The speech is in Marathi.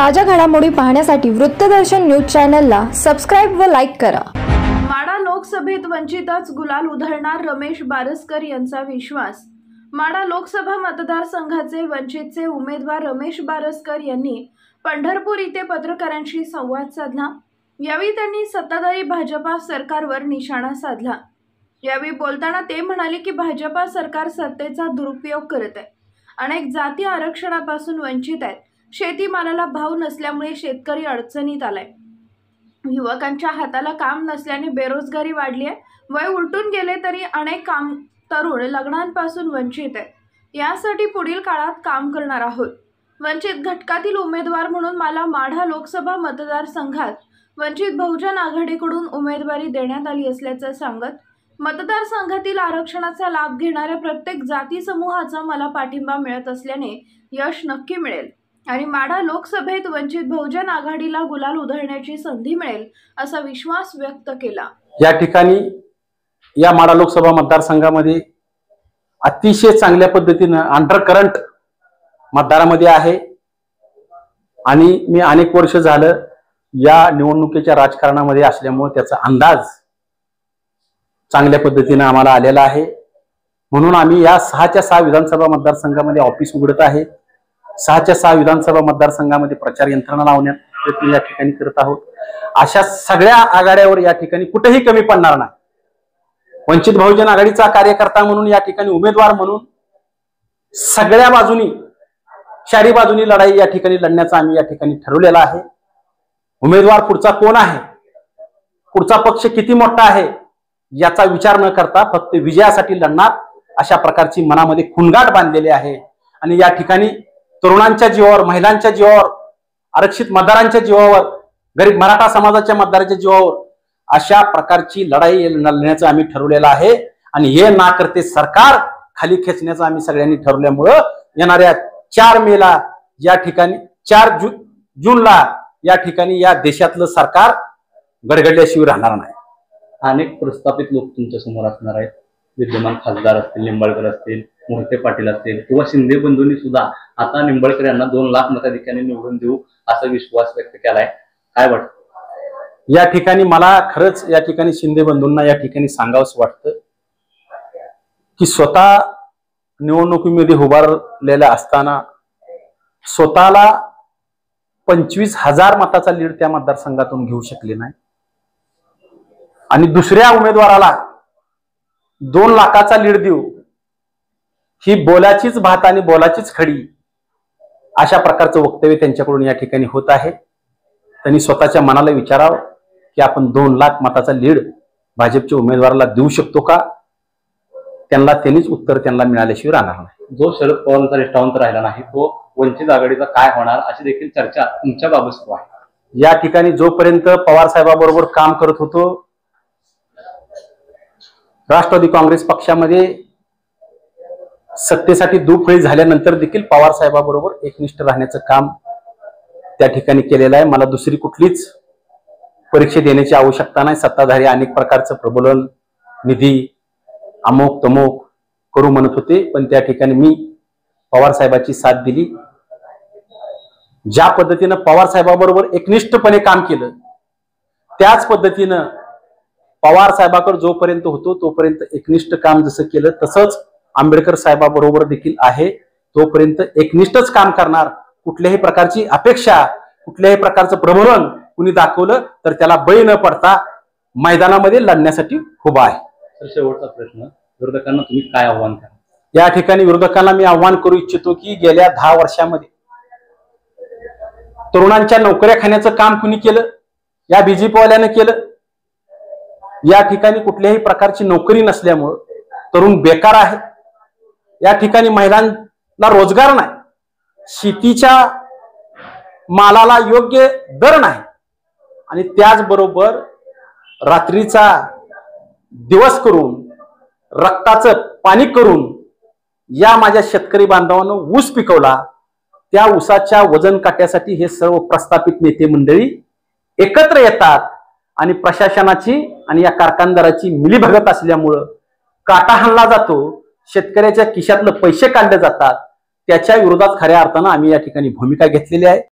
ताज्या घडामोडी पाहण्यासाठी वृत्तदर्शन न्यूज चॅनलला सबस्क्राइब व लाईक करा। माढा लोकसभेत वंचितच गुलाल उधळणार रमेश बारसकर यांचा विश्वास। माढा लोकसभा मतदारसंघाचे वंचितचे उमेदवार रमेश बारसकर यांनी पंढरपूर येथे पत्रकारांशी संवाद साधला। यावेळी त्यांनी सत्ताधारी भाजपा सरकारवर निशाणा साधला। यावेळी बोलताना ते म्हणाले की भाजपा सरकार सत्तेचा दुरुपयोग करत आहे। अनेक जाती आरक्षणापासून वंचित आहेत। शेतीमालाला भाव नसल्यामुळे शेतकरी अडचणीत आलाय। युवकांच्या हाताला काम नसल्याने बेरोजगारी वाढली आहे। वय उलटून गेले तरी अनेक तरुण लग्नांपासून वंचित आहेत। यासाठी पुढील काळात काम करणार आहोत। वंचित घटकातील उमेदवार म्हणून मला माढा लोकसभा मतदारसंघात वंचित बहुजन आघाडीकडून उमेदवारी देण्यात आली असल्याचं सांगत मतदारसंघातील आरक्षणाचा लाभ घेणाऱ्या प्रत्येक जाती समूहाचा मला पाठिंबा मिळत असल्याने यश नक्की मिळेल आणि माढा लोकसभेत वंचित बहुजन आघाडीला गुलाल उधळण्याची संधी मिळेल असा विश्वास व्यक्त केला। या ठिकाणी या माढा लोकसभा मतदारसंघामध्ये अतिशय चांगल्या पद्धतीने अंडर करंट मतदारामध्ये आहे आणि मी अनेक वर्ष झालं या निवडणुकीच्या राजकारणामध्ये असल्यामुळे त्याचा अंदाज चांगल्या पद्धतीने आम्हाला आलेला आहे। म्हणून आम्ही या 6च्या 6 विधानसभा मतदारसंघामध्ये ऑफिस उघडत आहे। 6च्या 6 विधानसभा मतदारसंघामध्ये प्रचार यंत्रणा लावण्यात प्रयत्न या ठिकाणी करत आहोत। अशा सगळ्या आघाड्यावर या ठिकाणी कुठेही कमी पडणार नाही। वंचित बहुजन आघाडीचा कार्यकर्ता म्हणून या ठिकाणी उमेदवार म्हणून सगळ्या बाजूनी चारी बाजूनी लढाई या ठिकाणी लढण्याचा आम्ही या ठिकाणी ठरवलेला आहे। उमेदवार पुढचा कोण आहे, पुढचा पक्ष किती मोठा आहे याचा विचार न करता फक्त विजयासाठी लढणार अशा प्रकारची मनामध्ये खुणगाट बांधलेली आहे। आणि या ठिकाणी तरुणांच्या जीवावर, महिलांच्या जीवावर, आरक्षित मतदारांच्या जीवावर, गरीब मराठा समाजाच्या मतदारांच्या जीवावर अशा प्रकारची लढाई लढण्याचं आम्ही ठरवलेलं आहे। आणि हे ना करते सरकार खाली खेचण्याचं आम्ही सगळ्यांनी ठरवल्यामुळं येणाऱ्या 4 मेला या ठिकाणी 4 जूनला या ठिकाणी या देशातलं सरकार गडगडल्याशिवाय राहणार नाही। अनेक प्रस्थापित लोक तुमच्या समोर असणार आहेत। विद्यमान खासदार असतील, निंबाळकर असतील, मोहिते पाटील असतील किंवा शिंदे बंधूंनी सुद्धा आता निंबाळकर यांना 2 लाख मताधिक्याने निवडून देऊ असा विश्वास व्यक्त केलाय। काय वाटतं? या ठिकाणी मला खरंच या ठिकाणी शिंदे बंधूंना या ठिकाणी सांगावंच वाटतं की स्वतः निवडणुकीमध्ये उभारलेल्या असताना स्वतःला 25,000 मताचा लीड त्या मतदारसंघातून घेऊ शकले नाही आणि दुसऱ्या उमेदवाराला 2 लाखाचा लीड देऊ ही बोलाचीच भात आणि बोलाचीच खडी अशा प्रकारचं वक्तव्य त्यांच्याकडून या ठिकाणी होत आहे। त्यांनी स्वतःच्या मनाला विचारावं की आपण 2 लाख मताचा लीड भाजपच्या उमेदवाराला देऊ शकतो का? त्यांनीच उत्तर त्यांना मिळाल्याशिवाय राहणार नाही। जो शरद पवारांचा निष्ठावंत राहिला नाही तो वंचित आघाडीचा काय होणार अशी देखील चर्चा तुमच्या बाबत सुरू आहे। या ठिकाणी जोपर्यंत पवार साहेबांबरोबर काम करत होतो राष्ट्रवादी काँग्रेस पक्षामध्ये सत्तेसाठी दुफळी झाल्यानंतर देखील पवार साहेबांबरोबर एकनिष्ठ राहण्याचं काम त्या ठिकाणी केलेलं आहे। मला दुसरी कुठलीच परीक्षा देण्याची आवश्यकता नाही। सत्ताधारी अनेक प्रकारचं प्रबोधन निधी अमुक तमुक करू म्हणत होते, पण त्या ठिकाणी मी पवार साहेबांची साथ दिली। ज्या पद्धतीनं पवार साहेबांबरोबर एकनिष्ठपणे काम केलं त्याच पद्धतीनं पवार साहेबांकडे जोपर्यंत होतो तोपर्यंत एकनिष्ठ काम जसं केलं तसंच आंबेडकर साहेबांबरोबर देखील आहे। तोपर्यंत एकनिष्ठच काम करणार। कुठल्याही प्रकारची अपेक्षा, कुठल्याही प्रकारचं प्रबोधन कुणी दाखवलं तर त्याला बळी न पडता मैदानामध्ये लढण्यासाठी उभा आहे। तर शेवटचा प्रश्न, विरोधकांना तुम्ही काय आव्हान करा? या ठिकाणी विरोधकांना मी आव्हान करू इच्छितो की गेल्या 10 वर्षामध्ये तरुणांच्या नोकऱ्या खाण्याचं काम कुणी केलं? या बीजेपीवाल्यानं केलं। या ठिकाणी कुठल्याही प्रकारची नोकरी नसल्यामुळं तरुण बेकार आहे। या ठिकाणी महिलांना रोजगार नाही, शेतीच्या मालाला योग्य दर नाही आणि त्याचबरोबर रात्रीचा दिवस करून रक्ताचं पाणी करून या माझ्या शेतकरी बांधवांना ऊस पिकवला। त्या ऊसाच्या वजन काट्यासाठी हे सर्व प्रस्थापित नेते मंडळी एकत्र येतात आणि प्रशासनाची आणि या कारखानदाराची मिलीभगत असल्यामुळं काटा हाणला जातो, शेतकऱ्याच्या खिशातले पैसे काढले जातात। त्याच्या विरोधात खऱ्या अर्थाने आम्ही या ठिकाणी भूमिका घेतलेली आहे।